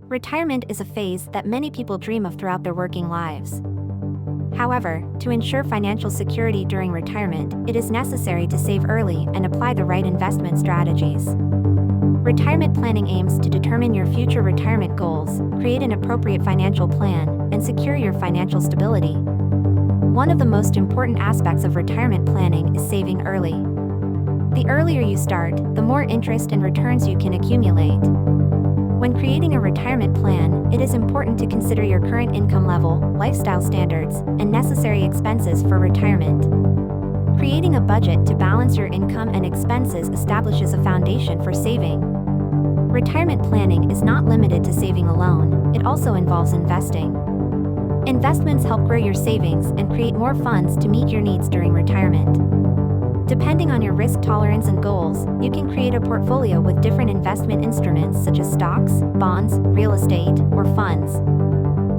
Retirement is a phase that many people dream of throughout their working lives. However, to ensure financial security during retirement, it is necessary to save early and apply the right investment strategies. Retirement planning aims to determine your future retirement goals, create an appropriate financial plan, and secure your financial stability. One of the most important aspects of retirement planning is saving early. The earlier you start, the more interest and returns you can accumulate. When creating a retirement plan, it is important to consider your current income level, lifestyle standards, and necessary expenses for retirement. Creating a budget to balance your income and expenses establishes a foundation for saving. Retirement planning is not limited to saving alone, it also involves investing. Investments help grow your savings and create more funds to meet your needs during retirement. Depending on your risk tolerance and goals, you can create a portfolio with different investment instruments such as stocks, bonds, real estate, or funds.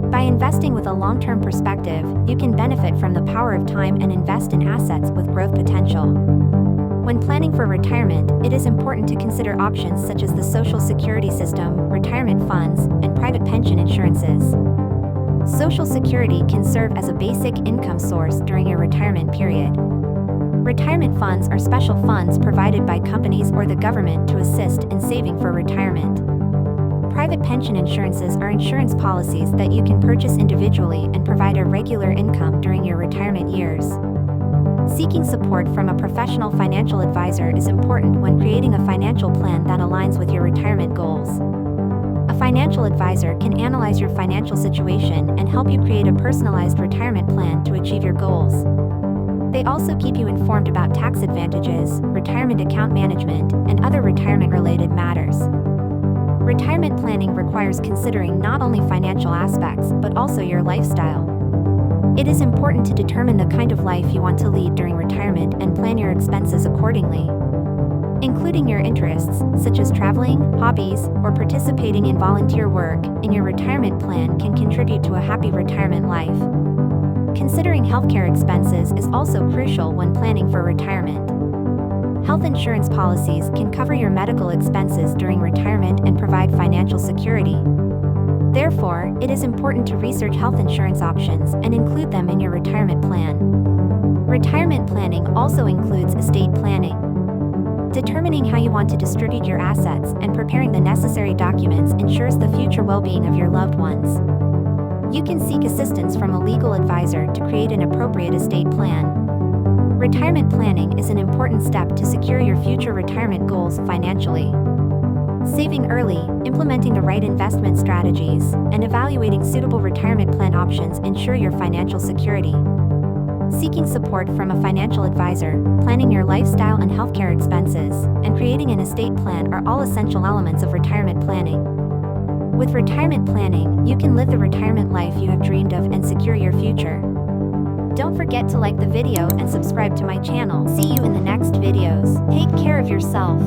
By investing with a long-term perspective, you can benefit from the power of time and invest in assets with growth potential. When planning for retirement, it is important to consider options such as the Social Security system, retirement funds, and private pension insurances. Social Security can serve as a basic income source during your retirement period. Retirement funds are special funds provided by companies or the government to assist in saving for retirement. Private pension insurances are insurance policies that you can purchase individually and provide a regular income during your retirement years. Seeking support from a professional financial advisor is important when creating a financial plan that aligns with your retirement goals. A financial advisor can analyze your financial situation and help you create a personalized retirement plan to achieve your goals. They also keep you informed about tax advantages, retirement account management, and other retirement-related matters. Retirement planning requires considering not only financial aspects, but also your lifestyle. It is important to determine the kind of life you want to lead during retirement and plan your expenses accordingly. Including your interests, such as traveling, hobbies, or participating in volunteer work, in your retirement plan can contribute to a happy retirement life. Considering healthcare expenses is also crucial when planning for retirement. Health insurance policies can cover your medical expenses during retirement and provide financial security. Therefore, it is important to research health insurance options and include them in your retirement plan. Retirement planning also includes estate planning. Determining how you want to distribute your assets and preparing the necessary documents ensures the future well-being of your loved ones. You can seek assistance from a legal advisor to create an appropriate estate plan. Retirement planning is an important step to secure your future retirement goals financially. Saving early, implementing the right investment strategies, and evaluating suitable retirement plan options ensure your financial security. Seeking support from a financial advisor, planning your lifestyle and healthcare expenses, and creating an estate plan are all essential elements of retirement planning. With retirement planning, you can live the retirement life you have dreamed of and secure your future. Don't forget to like the video and subscribe to my channel. See you in the next videos. Take care of yourself.